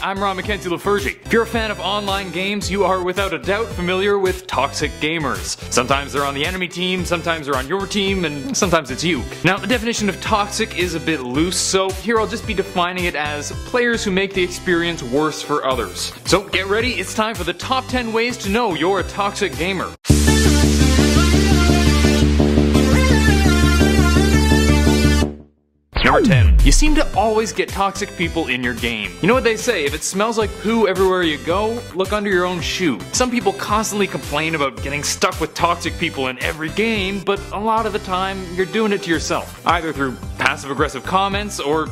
I'm Ron Mackenzie Lafergie. If you're a fan of online games, you are without a doubt familiar with toxic gamers. Sometimes they're on the enemy team, sometimes they're on your team, and sometimes it's you. Now, the definition of toxic is a bit loose, so here I'll just be defining it as players who make the experience worse for others. So get ready, it's time for the top 10 ways to know you're a toxic gamer. Number 10. You seem to always get toxic people in your game. You know what they say, if it smells like poo everywhere you go, look under your own shoe. Some people constantly complain about getting stuck with toxic people in every game, but a lot of the time, you're doing it to yourself. Either through passive-aggressive comments or,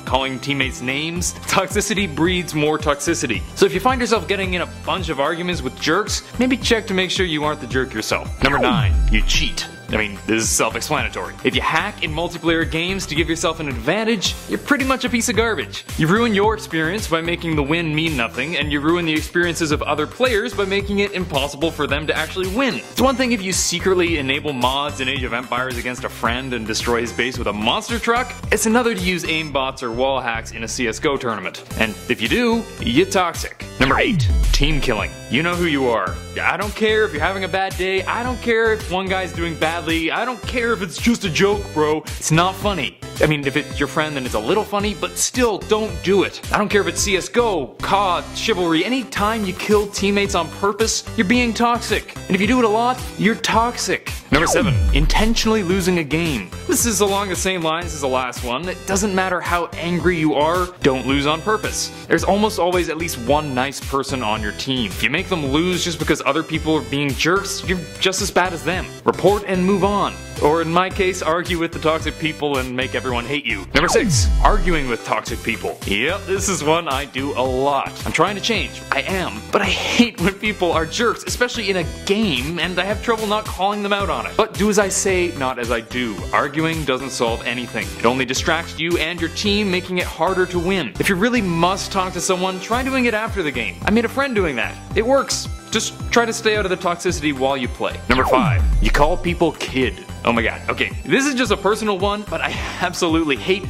calling teammates names. Toxicity breeds more toxicity. So if you find yourself getting in a bunch of arguments with jerks, maybe check to make sure you aren't the jerk yourself. Number 9. You cheat. This is self-explanatory. If you hack in multiplayer games to give yourself an advantage, you're pretty much a piece of garbage. You ruin your experience by making the win mean nothing, and you ruin the experiences of other players by making it impossible for them to actually win. It's one thing if you secretly enable mods in Age of Empires against a friend and destroy his base with a monster truck. It's another to use aimbots or wall hacks in a CSGO tournament. And if you do, you're toxic. Number 8. Team killing. You know who you are. I don't care if you're having a bad day, I don't care if one guy's doing badly, I don't care if it's just a joke, bro. It's not funny. If it's your friend, then it's a little funny, but still, don't do it. I don't care if it's CSGO, COD, Chivalry, any time you kill teammates on purpose, you're being toxic. And if you do it a lot, you're toxic. Number 7. Intentionally losing a game. This is along the same lines as the last one. It doesn't matter how angry you are, don't lose on purpose. There's almost always at least one nice person on your team. If you make them lose just because other people are being jerks, you're just as bad as them. Report and move on. Or in my case, argue with the toxic people and make everyone hate you. Number 6. Arguing with toxic people. Yep, this is one I do a lot. I'm trying to change. I am. But I hate when people are jerks, especially in a game, and I have trouble not calling them out on it. But do as I say, not as I do. Arguing doesn't solve anything. It only distracts you and your team, making it harder to win. If you really must talk to someone, try doing it after the game. I made a friend doing that. It works. Just try to stay out of the toxicity while you play. Number 5. You call people kid. Oh my god, okay, this is just a personal one, but I absolutely hate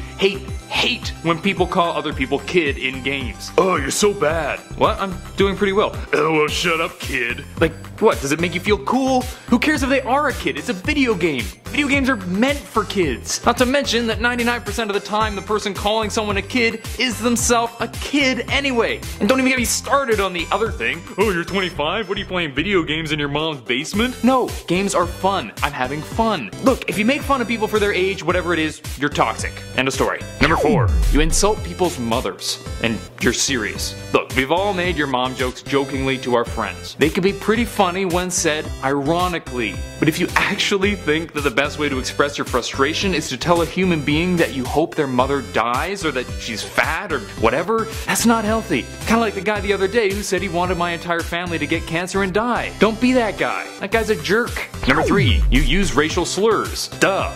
when people call other people kid in games. Oh, you're so bad. What? I'm doing pretty well. Oh, well, shut up, kid. Like, what? Does it make you feel cool? Who cares if they are a kid? It's a video game. Video games are meant for kids. Not to mention that 99% of the time the person calling someone a kid is themselves a kid anyway. And don't even get me started on the other thing. Oh, you're 25? What are you playing, video games in your mom's basement? No, games are fun. I'm having fun. Look, if you make fun of people for their age, whatever it is, you're toxic. End of story. Number 4. You insult people's mothers. And you're serious. Look, we've all made your mom jokes jokingly to our friends. They can be pretty funny when said ironically. But if you actually think that the best way to express your frustration is to tell a human being that you hope their mother dies or that she's fat or whatever, that's not healthy. Kinda like the guy the other day who said he wanted my entire family to get cancer and die. Don't be that guy. That guy's a jerk. Number 3. You use racial slurs. Duh.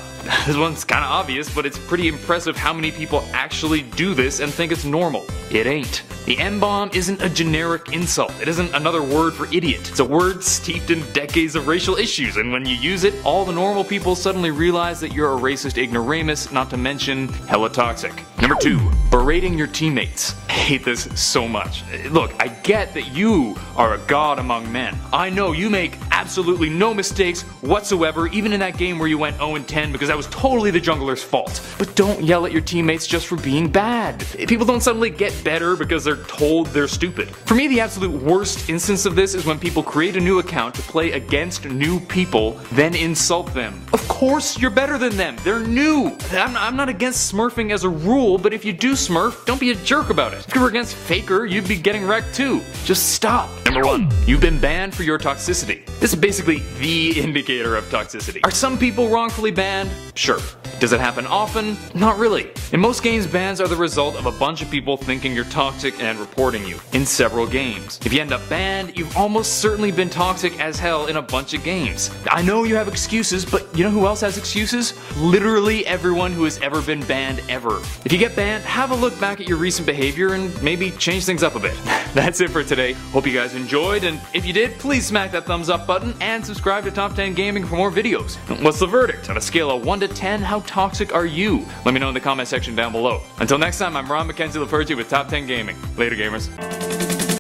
This one's kinda obvious, but it's pretty impressive how many people actually do this and think it's normal. It ain't. The M-bomb isn't a generic insult. It isn't another word for idiot. It's a word steeped in decades of racial issues, and when you use it, all the normal people suddenly realize that you're a racist ignoramus, not to mention hella toxic. Number 2. Berating your teammates. I hate this so much. Look, I get that you are a god among men. I know you make absolutely no mistakes whatsoever, even in that game where you went 0-10 because that was totally the jungler's fault. But don't yell at your teammates just for being bad. People don't suddenly get better because they're told they're stupid. For me, the absolute worst instance of this is when people create a new account to play against new people, then insult them. Of course you're better than them. They're new. I'm not against smurfing as a rule, but if you do smurf, don't be a jerk about it. If you were against Faker, you'd be getting wrecked too. Just stop. Number 1. You've been banned for your toxicity. This is basically the indicator of toxicity. Are some people wrongfully banned? Sure. Does it happen often? Not really. In most games, bans are the result of a bunch of people thinking you're toxic and reporting you in several games. If you end up banned, you've almost certainly been toxic as hell in a bunch of games. I know you have excuses, but you know who else has excuses? Literally everyone who has ever been banned ever. If you get banned, have a look back at your recent behavior and maybe change things up a bit. That's it for today. Hope you guys enjoyed, and if you did, please smack that thumbs up button and subscribe to Top 10 Gaming for more videos. What's the verdict? On a scale of 1 to 10, how toxic are you? Let me know in the comment section down below. Until next time, I'm Ron Mackenzie Lafergie with Top 10 Gaming. Later, gamers.